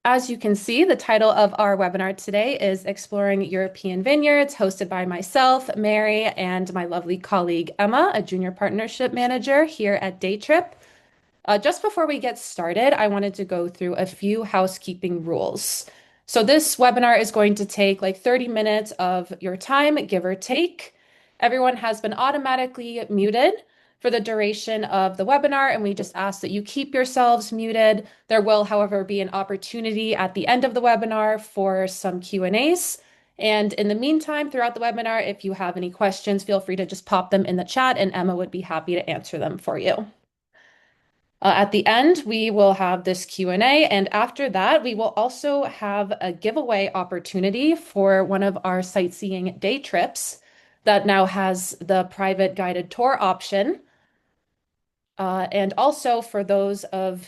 As you can see, the title of our webinar today is Exploring European Vineyards, hosted by myself, Mary, and my lovely colleague Emma, a junior partnership manager here at Daytrip. Just before we get started, I wanted to go through a few housekeeping rules. So this webinar is going to take like 30 minutes of your time, give or take. Everyone has been automatically muted for the duration of the webinar, and we just ask that you keep yourselves muted. There will, however, be an opportunity at the end of the webinar for some Q&As. And in the meantime, throughout the webinar, if you have any questions, feel free to just pop them in the chat, and Emma would be happy to answer them for you. At the end, we will have this Q&A, and after that, we will also have a giveaway opportunity for one of our sightseeing day trips that now has the private guided tour option. And also for those of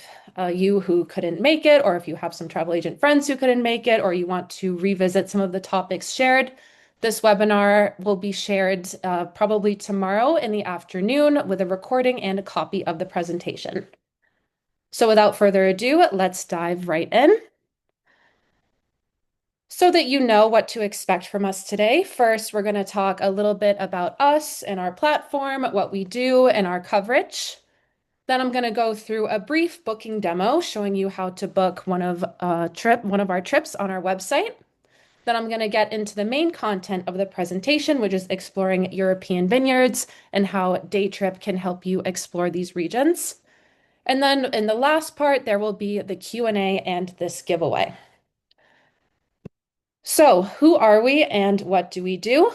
you who couldn't make it, or if you have some travel agent friends who couldn't make it, or you want to revisit some of the topics shared, this webinar will be shared probably tomorrow in the afternoon with a recording and a copy of the presentation. So without further ado, let's dive right in. So that you know what to expect from us today, first, we're going to talk a little bit about us and our platform, what we do, and our coverage. Then I'm going to go through a brief booking demo showing you how to book one of our trips on our website. Then I'm going to get into the main content of the presentation, which is exploring European vineyards and how Daytrip can help you explore these regions. And then in the last part, there will be the Q&A and this giveaway. So who are we and what do we do?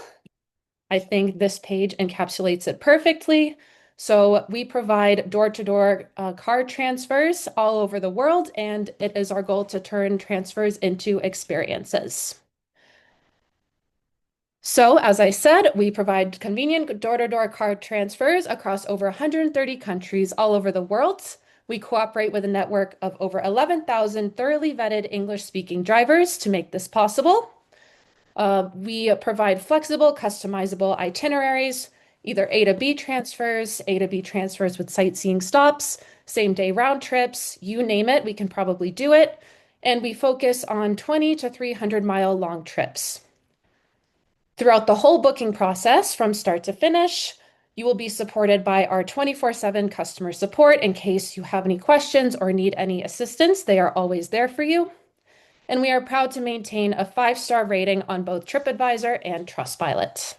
I think this page encapsulates it perfectly. So we provide door-to-door car transfers all over the world, and it is our goal to turn transfers into experiences. So as I said, we provide convenient door-to-door car transfers across over 130 countries all over the world. We cooperate with a network of over 11,000 thoroughly vetted English-speaking drivers to make this possible. We provide flexible, customizable itineraries, either A to B transfers, A to B transfers with sightseeing stops, same-day round trips, you name it, we can probably do it. And we focus on 20 to 300-mile long trips. Throughout the whole booking process, from start to finish, you will be supported by our 24/7 customer support in case you have any questions or need any assistance. They are always there for you. And we are proud to maintain a 5-star rating on both TripAdvisor and Trustpilot.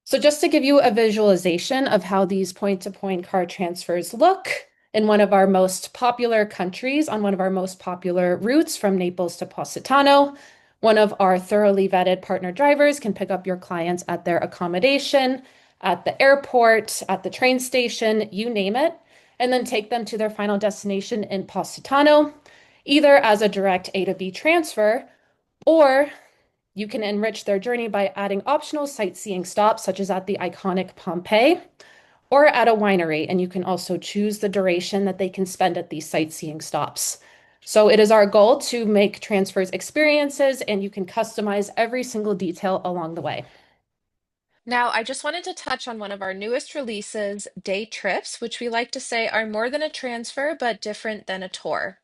So just to give you a visualization of how these point-to-point car transfers look, in one of our most popular countries, on one of our most popular routes from Naples to Positano, one of our thoroughly vetted partner drivers can pick up your clients at their accommodation, at the airport, at the train station, you name it, and then take them to their final destination in Positano, either as a direct A to B transfer, or you can enrich their journey by adding optional sightseeing stops, such as at the iconic Pompeii, or at a winery, and you can also choose the duration that they can spend at these sightseeing stops. So it is our goal to make transfers experiences, and you can customize every single detail along the way. Now, I just wanted to touch on one of our newest releases, Day Trips, which we like to say are more than a transfer, but different than a tour.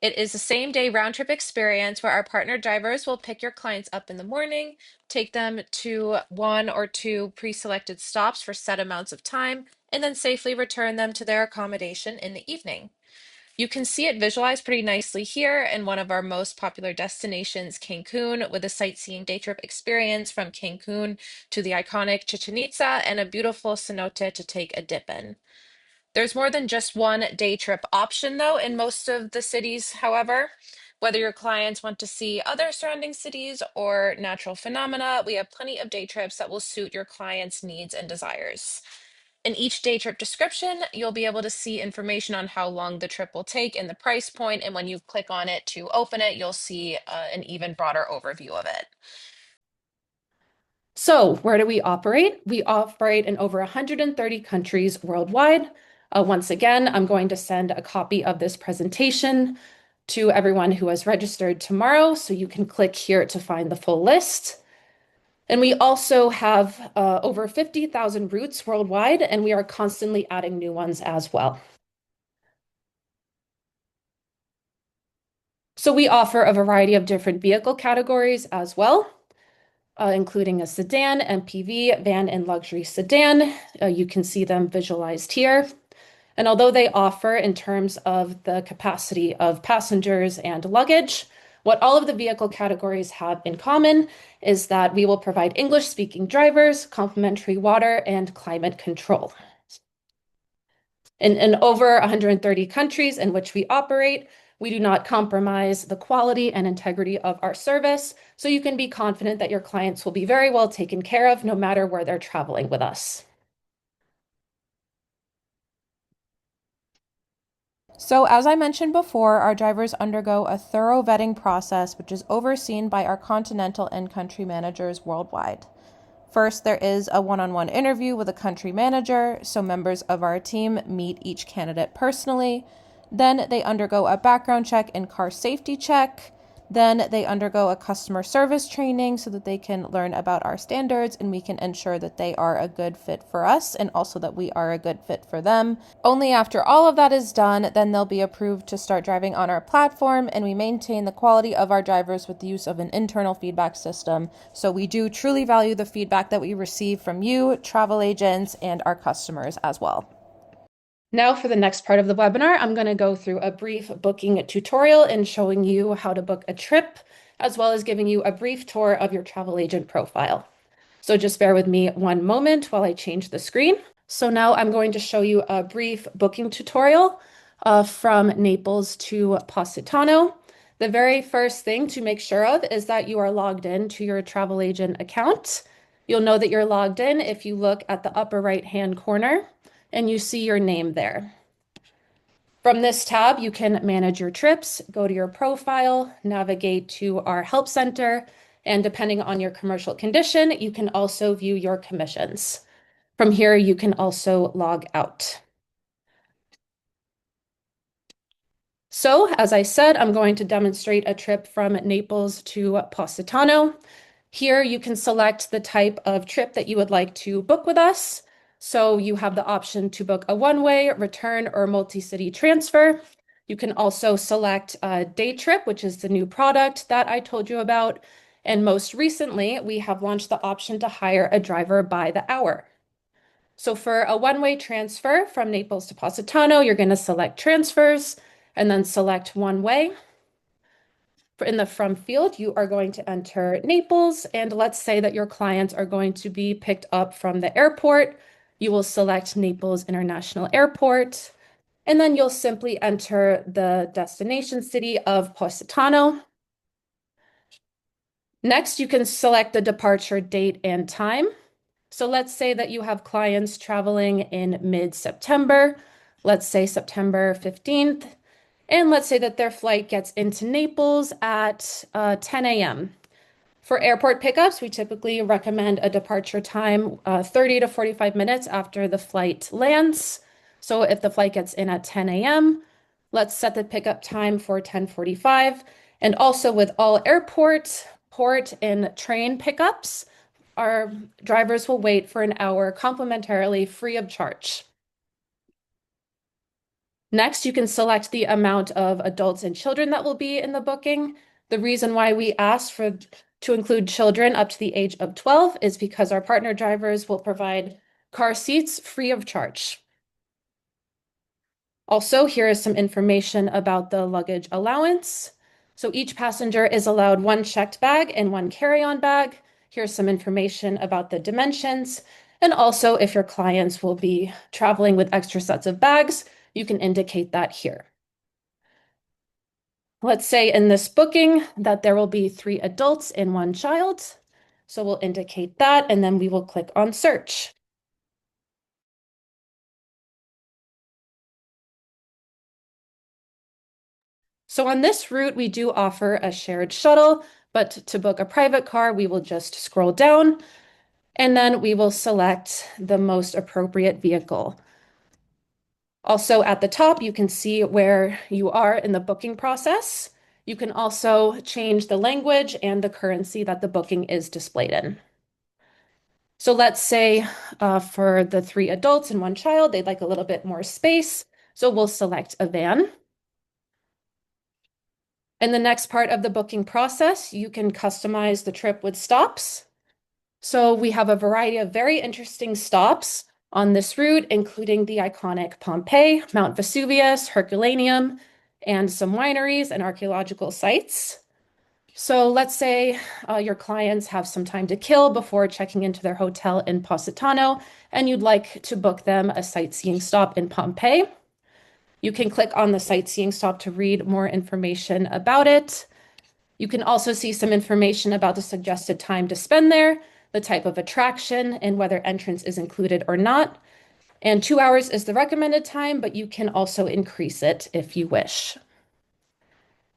It is a same-day round-trip experience where our partner drivers will pick your clients up in the morning, take them to one or two pre-selected stops for set amounts of time, and then safely return them to their accommodation in the evening. You can see it visualized pretty nicely here in one of our most popular destinations, Cancun, with a sightseeing day trip experience from Cancun to the iconic Chichen Itza and a beautiful cenote to take a dip in. There's more than just one day trip option, though, in most of the cities, however. Whether your clients want to see other surrounding cities or natural phenomena, we have plenty of day trips that will suit your clients' needs and desires. In each day trip description, you'll be able to see information on how long the trip will take and the price point, and when you click on it to open it, you'll see an even broader overview of it. So where do we operate? We operate in over 130 countries worldwide. Once again, I'm going to send a copy of this presentation to everyone who has registered tomorrow, so you can click here to find the full list. And we also have over 50,000 routes worldwide, and we are constantly adding new ones as well. So we offer a variety of different vehicle categories as well, including a sedan, MPV, van, and luxury sedan. You can see them visualized here. And although they offer in terms of the capacity of passengers and luggage, what all of the vehicle categories have in common is that we will provide English-speaking drivers, complimentary water, and climate control. In over 130 countries in which we operate, we do not compromise the quality and integrity of our service, so you can be confident that your clients will be very well taken care of no matter where they're traveling with us. So, as I mentioned before, our drivers undergo a thorough vetting process, which is overseen by our continental and country managers worldwide. First, there is a one-on-one interview with a country manager, so members of our team meet each candidate personally. Then they undergo a background check and car safety check. Then they undergo a customer service training so that they can learn about our standards and we can ensure that they are a good fit for us and also that we are a good fit for them. Only after all of that is done, then they'll be approved to start driving on our platform, and we maintain the quality of our drivers with the use of an internal feedback system. So we do truly value the feedback that we receive from you, travel agents, and our customers as well. Now for the next part of the webinar, I'm going to go through a brief booking tutorial and showing you how to book a trip, as well as giving you a brief tour of your travel agent profile. So just bear with me one moment while I change the screen. So now I'm going to show you a brief booking tutorial from Naples to Positano. The very first thing to make sure of is that you are logged in to your travel agent account. You'll know that you're logged in if you look at the upper right-hand corner and you see your name there. From this tab, you can manage your trips, go to your profile, navigate to our help center, and depending on your commercial condition, you can also view your commissions. From here, you can also log out. So, as I said, I'm going to demonstrate a trip from Naples to Positano. Here, you can select the type of trip that you would like to book with us. So you have the option to book a one-way, return, or multi-city transfer. You can also select a day trip, which is the new product that I told you about. And most recently, we have launched the option to hire a driver by the hour. So for a one-way transfer from Naples to Positano, you're going to select transfers and then select one way. In the from field, you are going to enter Naples, and let's say that your clients are going to be picked up from the airport. You will select Naples International Airport, and then you'll simply enter the destination city of Positano. Next, you can select the departure date and time. So let's say that you have clients traveling in mid-September, let's say September 15th, and let's say that their flight gets into Naples at 10 a.m. For airport pickups, we typically recommend a departure time 30 to 45 minutes after the flight lands. So if the flight gets in at 10 a.m., let's set the pickup time for 10:45. And also with all airport, port, and train pickups, our drivers will wait for an hour complimentarily free of charge. Next, you can select the amount of adults and children that will be in the booking. The reason why we ask to include children up to the age of 12 is because our partner drivers will provide car seats free of charge. Also, here is some information about the luggage allowance. So each passenger is allowed one checked bag and one carry-on bag. Here's some information about the dimensions. And also, if your clients will be traveling with extra sets of bags, you can indicate that here. Let's say in this booking that there will be 3 adults and 1 child. So we'll indicate that, and then we will click on search. So on this route, we do offer a shared shuttle, but to book a private car, we will just scroll down, and then we will select the most appropriate vehicle. Also at the top, you can see where you are in the booking process. You can also change the language and the currency that the booking is displayed in. So let's say for the 3 adults and 1 child, they'd like a little bit more space. So we'll select a van. In the next part of the booking process, you can customize the trip with stops. So we have a variety of very interesting stops on this route, including the iconic Pompeii, Mount Vesuvius, Herculaneum, and some wineries and archaeological sites. So let's say your clients have some time to kill before checking into their hotel in Positano, and you'd like to book them a sightseeing stop in Pompeii. You can click on the sightseeing stop to read more information about it. You can also see some information about the suggested time to spend there, the type of attraction, and whether entrance is included or not. And 2 hours is the recommended time, but you can also increase it if you wish.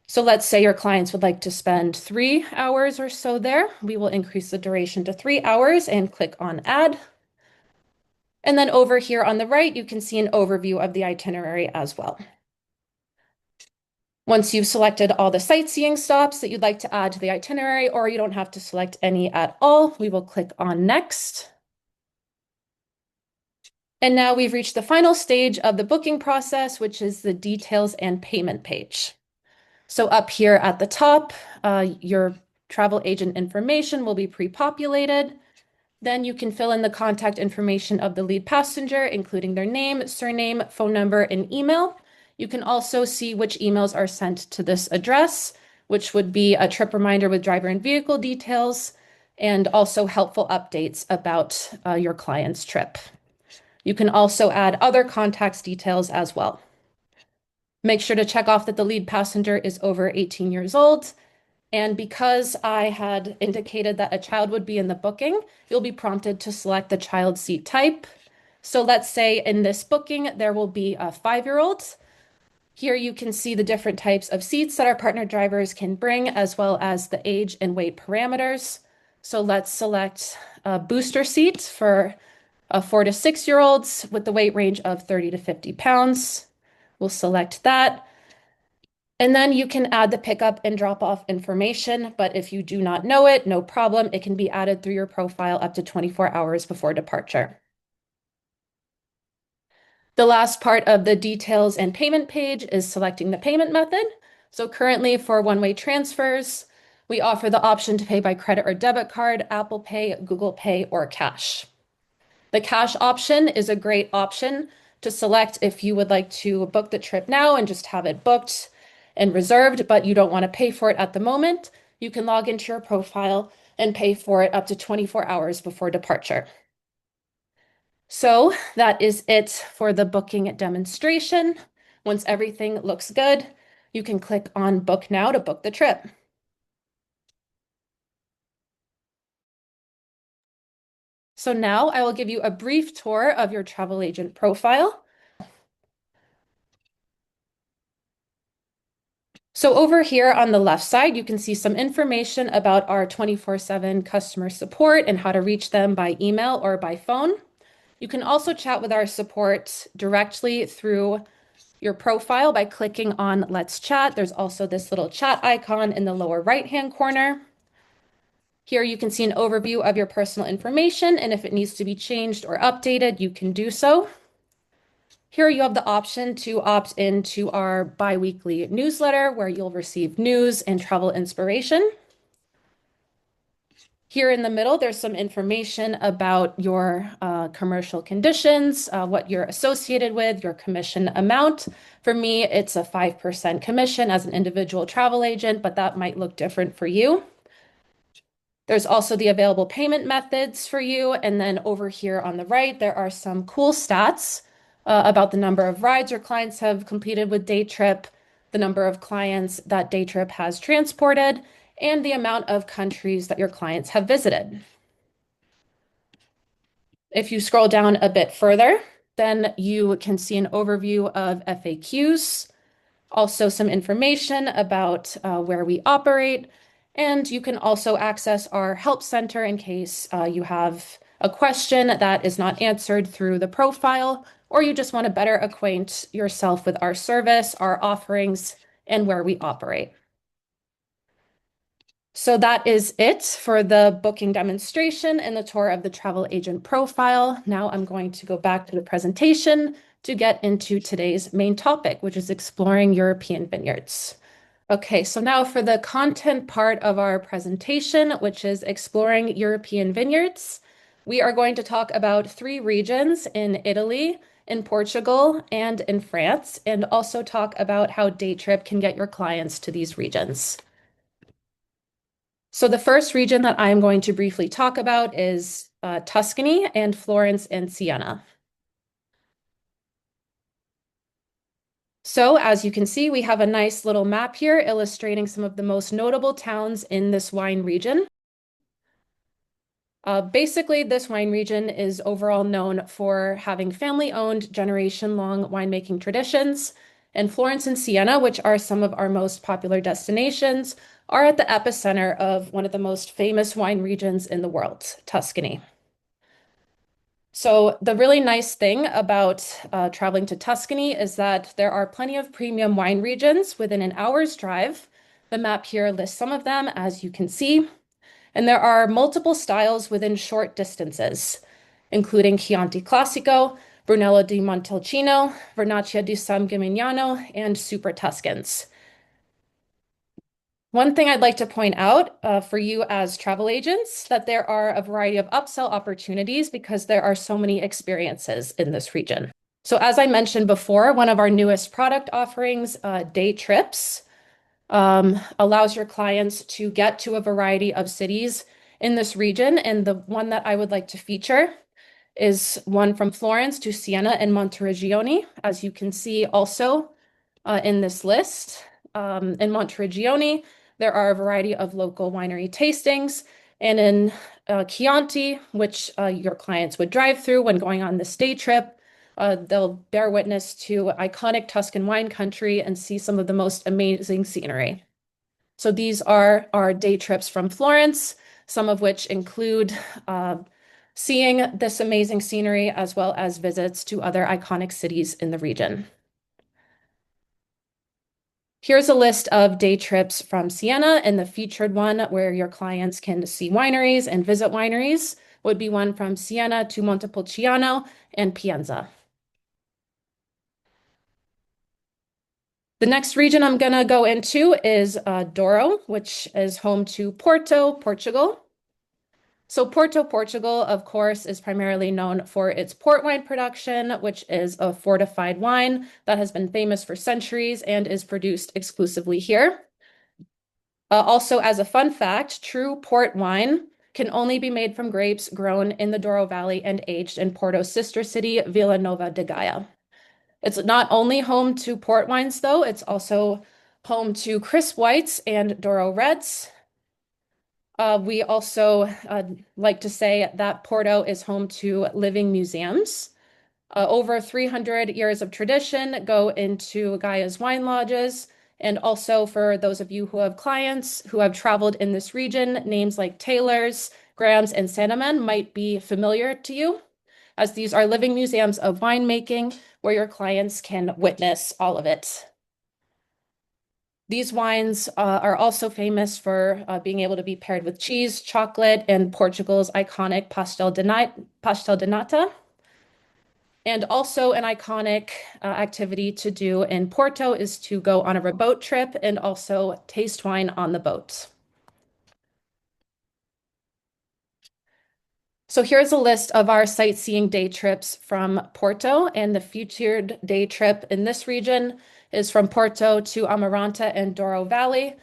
So let's say your clients would like to spend 3 hours or so there. We will increase the duration to 3 hours and click on Add. And then over here on the right, you can see an overview of the itinerary as well. Once you've selected all the sightseeing stops that you'd like to add to the itinerary, or you don't have to select any at all, we will click on Next. And now we've reached the final stage of the booking process, which is the details and payment page. So up here at the top, your travel agent information will be pre-populated. Then you can fill in the contact information of the lead passenger, including their name, surname, phone number, and email. You can also see which emails are sent to this address, which would be a trip reminder with driver and vehicle details, and also helpful updates about your client's trip. You can also add other contacts details as well. Make sure to check off that the lead passenger is over 18 years old. And because I had indicated that a child would be in the booking, you'll be prompted to select the child seat type. So let's say in this booking, there will be a 5-year-old. Here you can see the different types of seats that our partner drivers can bring, as well as the age and weight parameters. So let's select a booster seat for 4 to 6-year-olds with the weight range of 30 to 50 pounds. We'll select that. And then you can add the pickup and drop off information, but if you do not know it, no problem. It can be added through your profile up to 24 hours before departure. The last part of the details and payment page is selecting the payment method. So currently for one-way transfers, we offer the option to pay by credit or debit card, Apple Pay, Google Pay, or cash. The cash option is a great option to select if you would like to book the trip now and just have it booked and reserved, but you don't want to pay for it at the moment. You can log into your profile and pay for it up to 24 hours before departure. So that is it for the booking demonstration. Once everything looks good, you can click on Book Now to book the trip. So now I will give you a brief tour of your travel agent profile. So over here on the left side, you can see some information about our 24/7 customer support and how to reach them by email or by phone. You can also chat with our support directly through your profile by clicking on Let's Chat. There's also this little chat icon in the lower right-hand corner. Here you can see an overview of your personal information, and if it needs to be changed or updated, you can do so. Here you have the option to opt into our bi-weekly newsletter where you'll receive news and travel inspiration. Here in the middle, there's some information about your commercial conditions, what you're associated with, your commission amount. For me, it's a 5% commission as an individual travel agent, but that might look different for you. There's also the available payment methods for you. And then over here on the right, there are some cool stats about the number of rides your clients have completed with Daytrip, the number of clients that Daytrip has transported, and the amount of countries that your clients have visited. If you scroll down a bit further, then you can see an overview of FAQs, also some information about where we operate, and you can also access our help center in case you have a question that is not answered through the profile, or you just want to better acquaint yourself with our service, our offerings, and where we operate. So that is it for the booking demonstration and the tour of the travel agent profile. Now I'm going to go back to the presentation to get into today's main topic, which is exploring European vineyards. Okay, so now for the content part of our presentation, which is exploring European vineyards, we are going to talk about three regions in Italy, in Portugal, and in France, and also talk about how Day Trip can get your clients to these regions. So the first region that I'm going to briefly talk about is Tuscany and Florence and Siena. So as you can see, we have a nice little map here illustrating some of the most notable towns in this wine region. Basically, this wine region is overall known for having family-owned, generation-long winemaking traditions. And Florence and Siena, which are some of our most popular destinations, are at the epicenter of one of the most famous wine regions in the world, Tuscany. So the really nice thing about traveling to Tuscany is that there are plenty of premium wine regions within an hour's drive. The map here lists some of them, as you can see. And there are multiple styles within short distances, including Chianti Classico, Brunello di Montalcino, Vernaccia di San Gimignano, and Super Tuscans. One thing I'd like to point out for you as travel agents, that there are a variety of upsell opportunities because there are so many experiences in this region. So as I mentioned before, one of our newest product offerings, Day Trips, allows your clients to get to a variety of cities in this region. And the one that I would like to feature is one from Florence to Siena and Monteriggioni, as you can see also in this list. In Monteriggioni, there are a variety of local winery tastings. And in Chianti, which your clients would drive through when going on this day trip, they'll bear witness to iconic Tuscan wine country and see some of the most amazing scenery. So these are our day trips from Florence, some of which include seeing this amazing scenery as well as visits to other iconic cities in the region. Here's a list of day trips from Siena, and the featured one where your clients can see wineries and visit wineries would be one from Siena to Montepulciano and Pienza. The next region I'm going to go into is Douro, which is home to Porto, Portugal. So Porto, Portugal, of course, is primarily known for its port wine production, which is a fortified wine that has been famous for centuries and is produced exclusively here. Also, as a fun fact, true port wine can only be made from grapes grown in the Douro Valley and aged in Porto's sister city, Vila Nova de Gaia. It's not only home to port wines, though, it's also home to crisp whites and Douro reds. We also like to say that Porto is home to living museums. Over 300 years of tradition go into Gaia's wine lodges. And also for those of you who have clients who have traveled in this region, names like Taylor's, Graham's, and Sandeman might be familiar to you, as these are living museums of winemaking where your clients can witness all of it. These wines are also famous for being able to be paired with cheese, chocolate, and Portugal's iconic pastel de nata. And also an iconic activity to do in Porto is to go on a boat trip and also taste wine on the boat. So here's a list of our sightseeing day trips from Porto, and the featured day trip in this region is from Porto to Amaranta and Douro Valley.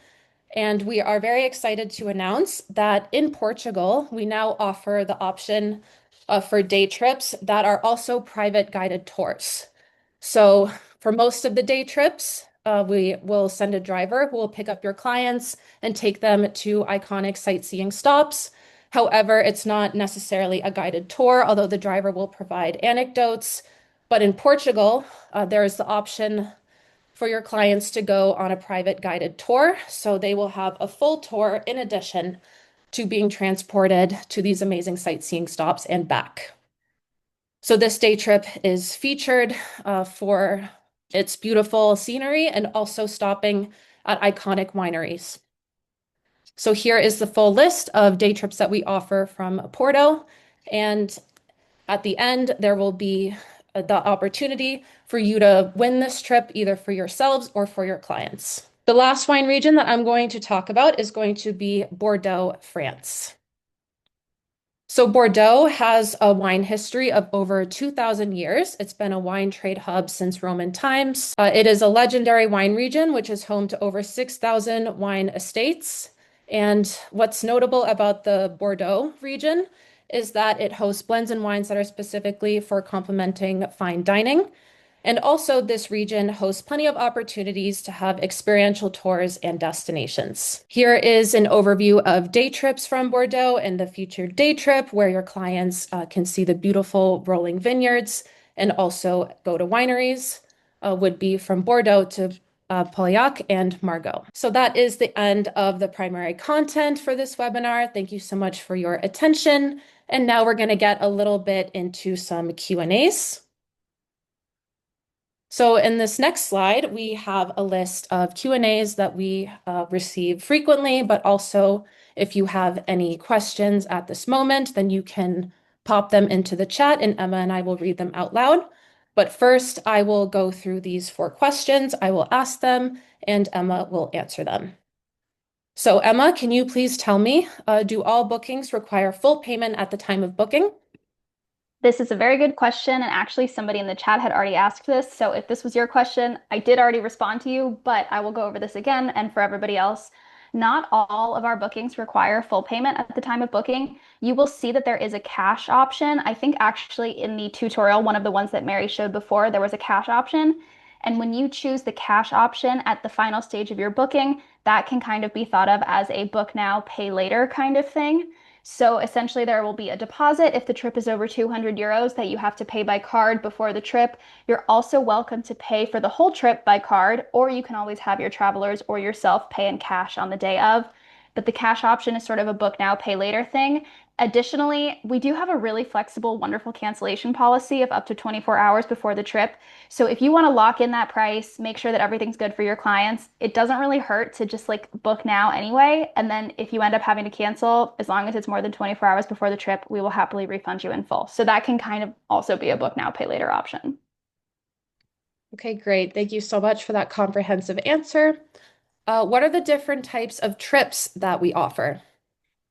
And we are very excited to announce that in Portugal, we now offer the option for day trips that are also private guided tours. So for most of the day trips, we will send a driver who will pick up your clients and take them to iconic sightseeing stops. However, it's not necessarily a guided tour, although the driver will provide anecdotes. But in Portugal, there is the option for your clients to go on a private guided tour. So they will have a full tour in addition to being transported to these amazing sightseeing stops and back. So this day trip is featured for its beautiful scenery and also stopping at iconic wineries. So here is the full list of day trips that we offer from Porto. And at the end, there will be the opportunity for you to win this trip either for yourselves or for your clients. The last wine region that I'm going to talk about is going to be Bordeaux, France. So, Bordeaux has a wine history of over 2,000 years. It's been a wine trade hub since Roman times. It is a legendary wine region, which is home to over 6,000 wine estates. And what's notable about the Bordeaux region is that it hosts blends and wines that are specifically for complementing fine dining. And also, this region hosts plenty of opportunities to have experiential tours and destinations. Here is an overview of day trips from Bordeaux and the featured day trip, where your clients can see the beautiful rolling vineyards and also go to wineries, would be from Bordeaux to Pauillac and Margaux. So that is the end of the primary content for this webinar. Thank you so much for your attention. And now we're going to get a little bit into some Q&As. So in this next slide, we have a list of Q&As that we receive frequently, but also if you have any questions at this moment, then you can pop them into the chat and Emma and I will read them out loud. But first, I will go through these 4 questions. I will ask them and Emma will answer them. So Emma, can you please tell me, do all bookings require full payment at the time of booking? This is a very good question, and actually somebody in the chat had already asked this. So if this was your question, I did already respond to you, but I will go over this again. And for everybody else, not all of our bookings require full payment at the time of booking. You will see that there is a cash option. I think actually in the tutorial, one of the ones that Mary showed before, there was a cash option. And when you choose the cash option at the final stage of your booking, that can kind of be thought of as a book now, pay later kind of thing. So essentially, there will be a deposit if the trip is over 200 euros that you have to pay by card before the trip. You're also welcome to pay for the whole trip by card, or you can always have your travelers or yourself pay in cash on the day of. But the cash option is sort of a book now, pay later thing. Additionally, we do have a really flexible, wonderful cancellation policy of up to 24 hours before the trip. So if you want to lock in that price, make sure that everything's good for your clients, it doesn't really hurt to just like book now anyway. And then if you end up having to cancel, as long as it's more than 24 hours before the trip, we will happily refund you in full. So that can kind of also be a book now, pay later option. Okay, great. Thank you so much for that comprehensive answer. What are the different types of trips that we offer?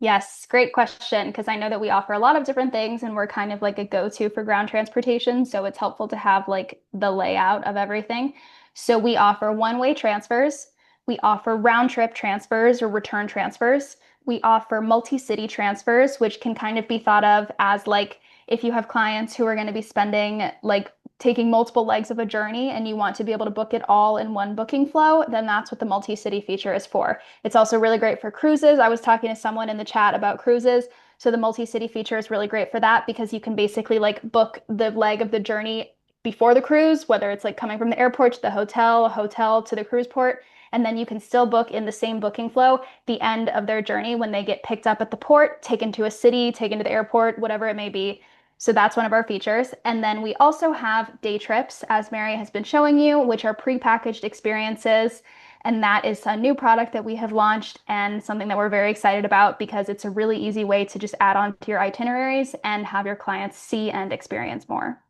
Yes, great question. Because I know that we offer a lot of different things and we're kind of like a go-to for ground transportation. So it's helpful to have like the layout of everything. So we offer one-way transfers. We offer round trip transfers or return transfers. We offer multi-city transfers, which can kind of be thought of as like if you have clients who are going to be spending like taking multiple legs of a journey and you want to be able to book it all in one booking flow, then that's what the multi-city feature is for. It's also really great for cruises. I was talking to someone in the chat about cruises. So the multi-city feature is really great for that because you can basically like book the leg of the journey before the cruise, whether it's like coming from the airport to the hotel, a hotel to the cruise port. And then you can still book in the same booking flow the end of their journey when they get picked up at the port, taken to a city, taken to the airport, whatever it may be. So that's one of our features. And then we also have day trips, as Mary has been showing you, which are prepackaged experiences. And that is a new product that we have launched and something that we're very excited about because it's a really easy way to just add on to your itineraries and have your clients see and experience more.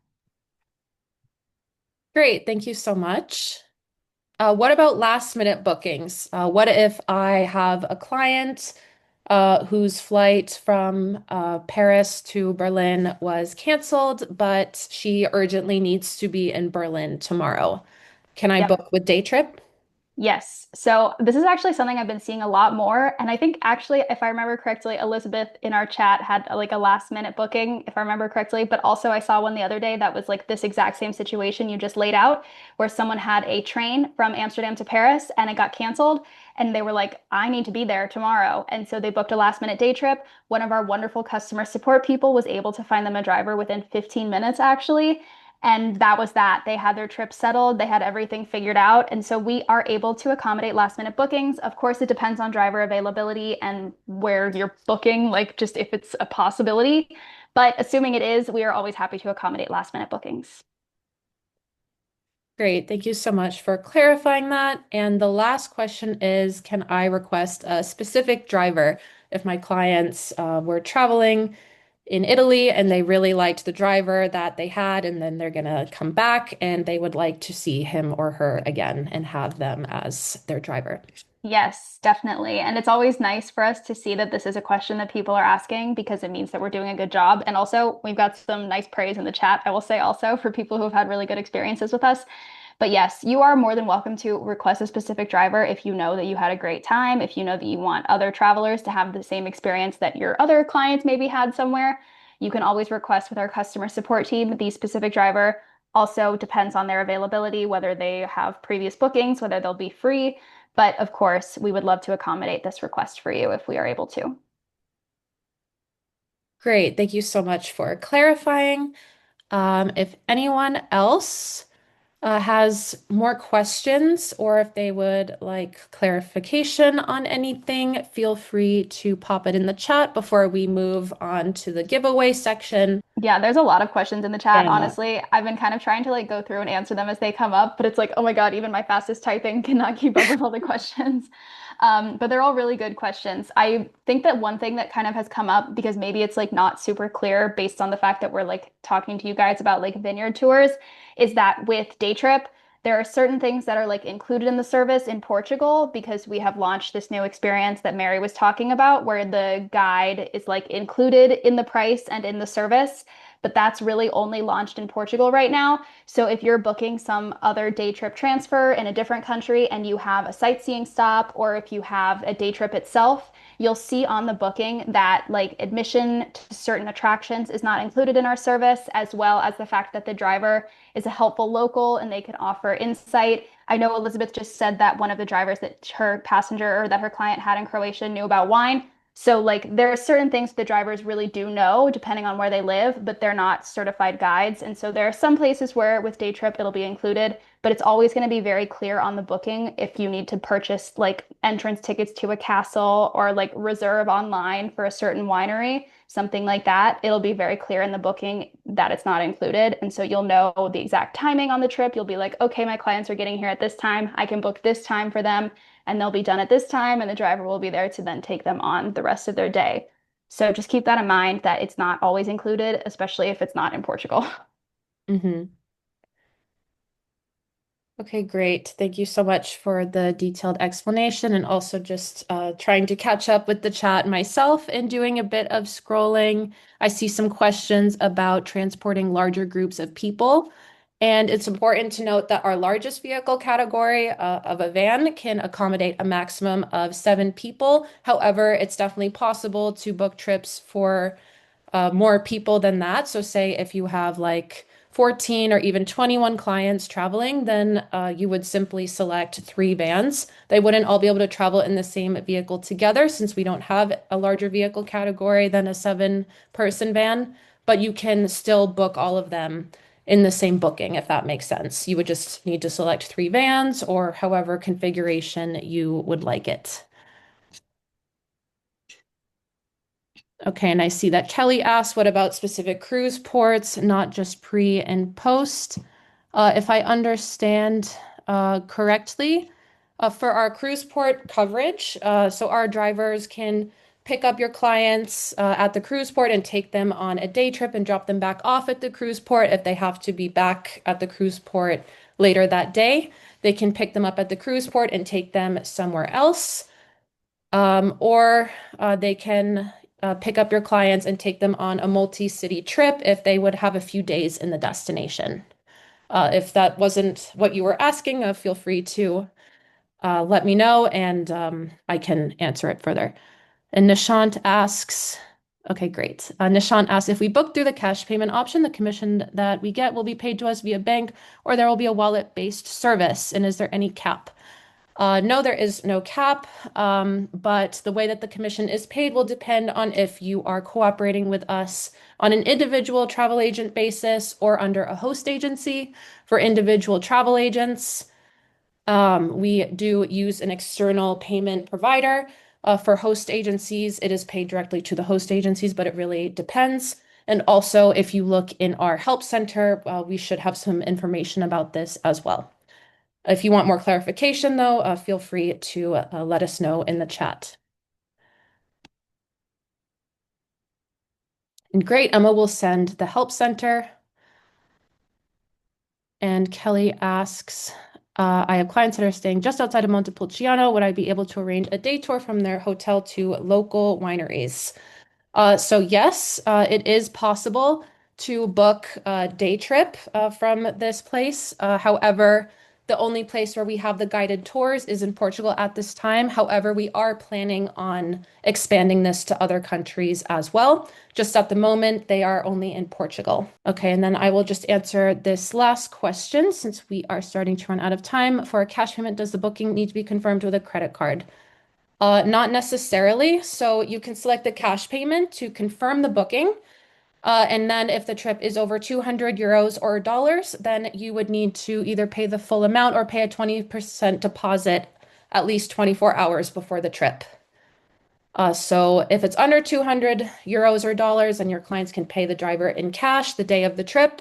Great, thank you so much. What about last minute bookings? What if I have a client whose flight from Paris to Berlin was canceled, but she urgently needs to be in Berlin tomorrow? Can I Yep. book with day trip? Yes. So this is actually something I've been seeing a lot more. And I think actually, if I remember correctly, Elizabeth in our chat had like a last minute booking, if I remember correctly. But also I saw one the other day that was like this exact same situation you just laid out, where someone had a train from Amsterdam to Paris and it got canceled. And they were like, I need to be there tomorrow. And so they booked a last minute day trip. One of our wonderful customer support people was able to find them a driver within 15 minutes, actually. And that was that. They had their trip settled, they had everything figured out. And so we are able to accommodate last minute bookings. Of course, it depends on driver availability and where you're booking, like just if it's a possibility. But assuming it is, we are always happy to accommodate last minute bookings. Great, thank you so much for clarifying that. And the last question is, can I request a specific driver if my clients were traveling in Italy and they really liked the driver that they had, and then they're gonna come back and they would like to see him or her again and have them as their driver. Yes, definitely. And it's always nice for us to see that this is a question that people are asking because it means that we're doing a good job. And also, we've got some nice praise in the chat, I will say also for people who have had really good experiences with us. But yes, you are more than welcome to request a specific driver if you know that you had a great time, if you know that you want other travelers to have the same experience that your other clients maybe had somewhere. You can always request with our customer support team the specific driver. Also depends on their availability, whether they have previous bookings, whether they'll be free. But of course, we would love to accommodate this request for you if we are able to. Great. Thank you so much for clarifying. If anyone else has more questions or if they would like clarification on anything, feel free to pop it in the chat before we move on to the giveaway section. Yeah, there's a lot of questions in the chat. Yeah. Honestly, I've been kind of trying to like go through and answer them as they come up, but it's like, oh my God, even my fastest typing cannot keep up with all the questions. But they're all really good questions. I think that one thing that kind of has come up because maybe it's like not super clear based on the fact that we're like talking to you guys about like vineyard tours is that with day trip, there are certain things that are like included in the service in Portugal because we have launched this new experience that Mary was talking about where the guide is like included in the price and in the service. But that's really only launched in Portugal right now. So if you're booking some other day trip transfer in a different country and you have a sightseeing stop, or if you have a day trip itself, you'll see on the booking that like admission to certain attractions is not included in our service, as well as the fact that the driver is a helpful local and they can offer insight. I know Elizabeth just said that one of the drivers that her passenger or that her client had in Croatia knew about wine. So, like, there are certain things the drivers really do know depending on where they live, but they're not certified guides. And so, there are some places where with day trip it'll be included, but it's always going to be very clear on the booking if you need to purchase like entrance tickets to a castle or like reserve online for a certain winery, something like that. It'll be very clear in the booking that it's not included. And so, you'll know the exact timing on the trip. You'll be like, okay, my clients are getting here at this time. I can book this time for them and they'll be done at this time, and the driver will be there to then take them on the rest of their day. So just keep that in mind that it's not always included, especially if it's not in Portugal. Hmm. Okay, great. Thank you so much for the detailed explanation and also just trying to catch up with the chat myself and doing a bit of scrolling. I see some questions about transporting larger groups of people. And it's important to note that our largest vehicle category of a van can accommodate a maximum of 7 people. However, it's definitely possible to book trips for more people than that. So, say if you have like 14 or even 21 clients traveling, then you would simply select 3 vans. They wouldn't all be able to travel in the same vehicle together since we don't have a larger vehicle category than a 7-person van, but you can still book all of them in the same booking, if that makes sense. You would just need to select 3 vans or however configuration you would like it. Okay, and I see that Kelly asked, what about specific cruise ports, not just pre and post? If I understand correctly, for our cruise port coverage, so our drivers can pick up your clients at the cruise port and take them on a day trip and drop them back off at the cruise port. If they have to be back at the cruise port later that day, they can pick them up at the cruise port and take them somewhere else. Or they can pick up your clients and take them on a multi-city trip if they would have a few days in the destination. If that wasn't what you were asking, feel free to let me know and I can answer it further. And Nishant asks, okay, great. Nishant asks, if we book through the cash payment option, the commission that we get will be paid to us via bank or there will be a wallet-based service. And is there any cap? No, there is no cap, but the way that the commission is paid will depend on if you are cooperating with us on an individual travel agent basis or under a host agency. For individual travel agents, we do use an external payment provider. For host agencies, it is paid directly to the host agencies, but it really depends. And also, if you look in our help center, we should have some information about this as well. If you want more clarification, though, feel free to let us know in the chat. And great, Emma will send the help center. And Kelly asks, I have clients that are staying just outside of Montepulciano. Would I be able to arrange a day tour from their hotel to local wineries? So yes, it is possible to book a day trip from this place. However, the only place where we have the guided tours is in Portugal at this time. However, we are planning on expanding this to other countries as well. Just at the moment, they are only in Portugal. Okay, and then I will just answer this last question since we are starting to run out of time. For a cash payment, does the booking need to be confirmed with a credit card? Not necessarily. So you can select the cash payment to confirm the booking. And then if the trip is over 200 euros or dollars, then you would need to either pay the full amount or pay a 20% deposit at least 24 hours before the trip. So if it's under 200 euros or dollars, then your clients can pay the driver in cash the day of the trip,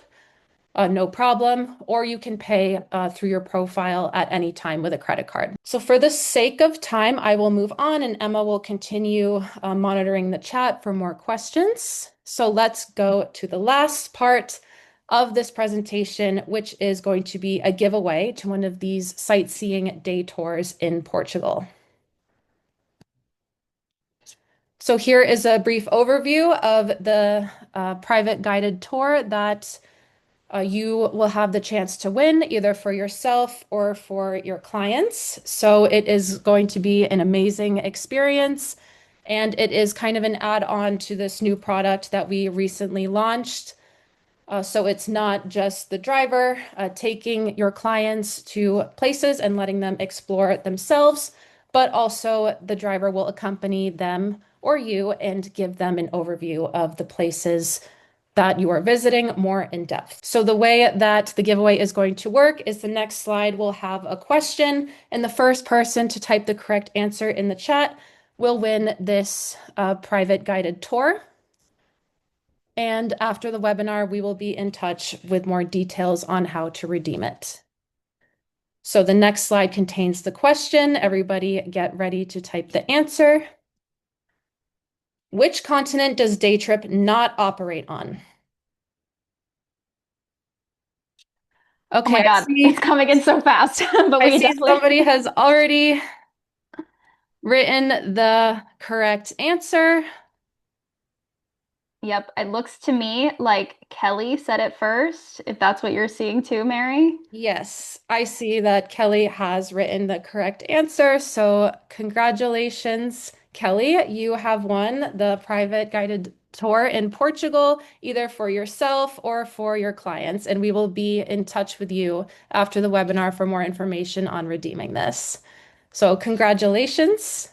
no problem, or you can pay through your profile at any time with a credit card. So for the sake of time, I will move on and Emma will continue monitoring the chat for more questions. So let's go to the last part of this presentation, which is going to be a giveaway to one of these sightseeing day tours in Portugal. So here is a brief overview of the private guided tour that you will have the chance to win either for yourself or for your clients. So it is going to be an amazing experience. And it is kind of an add-on to this new product that we recently launched. So it's not just the driver taking your clients to places and letting them explore themselves, but also the driver will accompany them or you and give them an overview of the places that you are visiting more in depth. So the way that the giveaway is going to work is the next slide will have a question, and the first person to type the correct answer in the chat will win this private guided tour. And after the webinar, we will be in touch with more details on how to redeem it. So the next slide contains the question. Everybody get ready to type the answer. Which continent does Daytrip not operate on? Oh Okay, my God, it's coming in so fast, but I we see definitely. somebody has already written the correct answer. Yep, it looks to me like Kelly said it first, if that's what you're seeing too, Mary. Yes, I see that Kelly has written the correct answer. So, congratulations, Kelly. You have won the private guided tour in Portugal, either for yourself or for your clients. And we will be in touch with you after the webinar for more information on redeeming this. So, congratulations.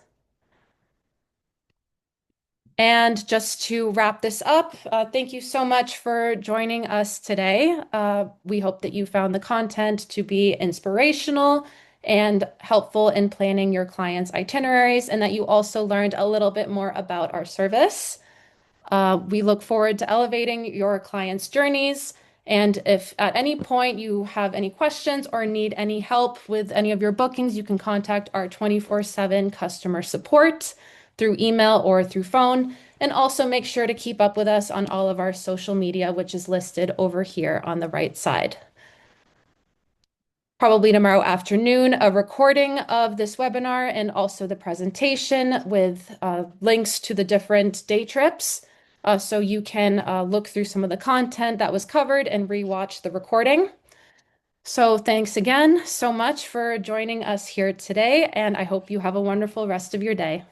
And just to wrap this up, thank you so much for joining us today. We hope that you found the content to be inspirational and helpful in planning your clients' itineraries, and that you also learned a little bit more about our service. We look forward to elevating your clients' journeys. And if at any point you have any questions or need any help with any of your bookings, you can contact our 24/7 customer support through email or through phone. And also make sure to keep up with us on all of our social media, which is listed over here on the right side. Probably tomorrow afternoon, a recording of this webinar and also the presentation with links to the different day trips. So you can look through some of the content that was covered and rewatch the recording. So thanks again so much for joining us here today, and I hope you have a wonderful rest of your day.